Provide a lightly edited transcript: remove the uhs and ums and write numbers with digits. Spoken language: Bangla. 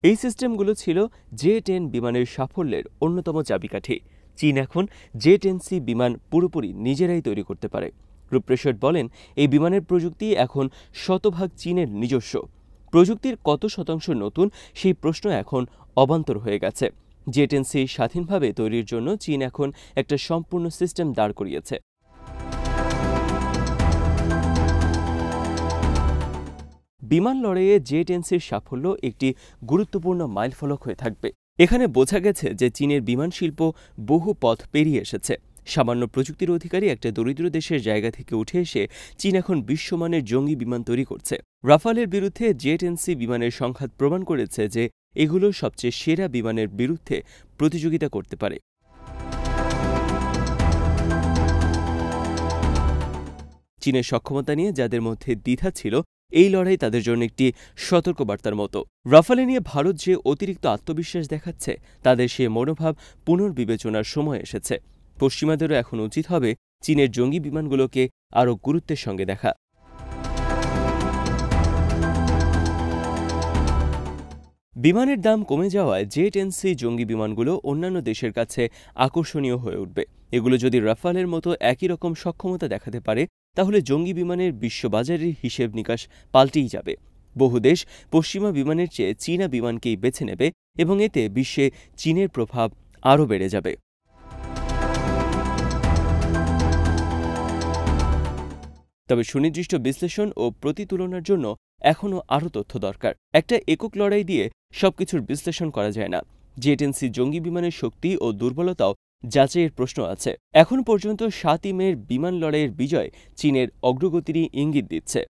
এই সিস্টেমগুলো ছিল জে-10 বিমানের সাফল্যের অন্যতম চাবিকাঠি। চীন এখন জে-10C বিমান পুরোপুরি নিজেরাই তৈরি করতে পারে। রূপরেশট বলেন, এই বিমানের প্রযুক্তি এখন শতভাগ চীনের নিজস্ব। প্রযুক্তির কত শতাংশ নতুন, সেই প্রশ্ন এখন অবান্তর হয়ে গেছে। জে-10C স্বাধীনভাবে তৈরির জন্য চীন এখন একটা সম্পূর্ণ সিস্টেম দাঁড় করিয়েছে। বিমান লড়াইয়ে জে-10Cর সাফল্য একটি গুরুত্বপূর্ণ মাইলফলক হয়ে থাকবে। এখানে বোঝা গেছে যে চীনের বিমান শিল্প বহু পথ পেরিয়ে এসেছে। সামান্য প্রযুক্তির অধিকারী একটা দরিদ্র দেশের জায়গা থেকে উঠে এসে চীন এখন বিশ্বমানের জঙ্গি বিমান তৈরি করছে। রাফালের বিরুদ্ধে জে-10C বিমানের সংঘাত প্রমাণ করেছে যে এগুলো সবচেয়ে সেরা বিমানের বিরুদ্ধে প্রতিযোগিতা করতে পারে। চীনের সক্ষমতা নিয়ে যাদের মধ্যে দ্বিধা ছিল, এই লড়াই তাদের জন্য একটি সতর্কবার্তার মতো। রাফালে নিয়ে ভারত যে অতিরিক্ত আত্মবিশ্বাস দেখাচ্ছে, তাদের সে মনোভাব পুনর্বিবেচনার সময় এসেছে। পশ্চিমাদেরও এখন উচিত হবে চীনের জঙ্গি বিমানগুলোকে আরও গুরুত্বের সঙ্গে দেখা। বিমানের দাম কমে যাওয়ায় জে-10C জঙ্গি বিমানগুলো অন্যান্য দেশের কাছে আকর্ষণীয় হয়ে উঠবে। এগুলো যদি রাফালের মতো একই রকম সক্ষমতা দেখাতে পারে, তাহলে জঙ্গি বিমানের বিশ্ববাজারের হিসেব নিকাশ পাল্টেই যাবে। বহু দেশ পশ্চিমা বিমানের চেয়ে চীনা বিমানকেই বেছে নেবে এবং এতে বিশ্বে চীনের প্রভাব আরও বেড়ে যাবে। তবে সুনির্দিষ্ট বিশ্লেষণ ও প্রতিতুলনার জন্য এখনও আরও তথ্য দরকার। একটা একক লড়াই দিয়ে সবকিছুর বিশ্লেষণ করা যায় না। জে-10C জঙ্গি বিমানের শক্তি ও দুর্বলতাও যাচাইয়ের প্রশ্ন আছে। এখন পর্যন্ত 7ই মের বিমান লড়াইয়ের বিজয় চীনের অগ্রগতিরই ইঙ্গিত দিচ্ছে।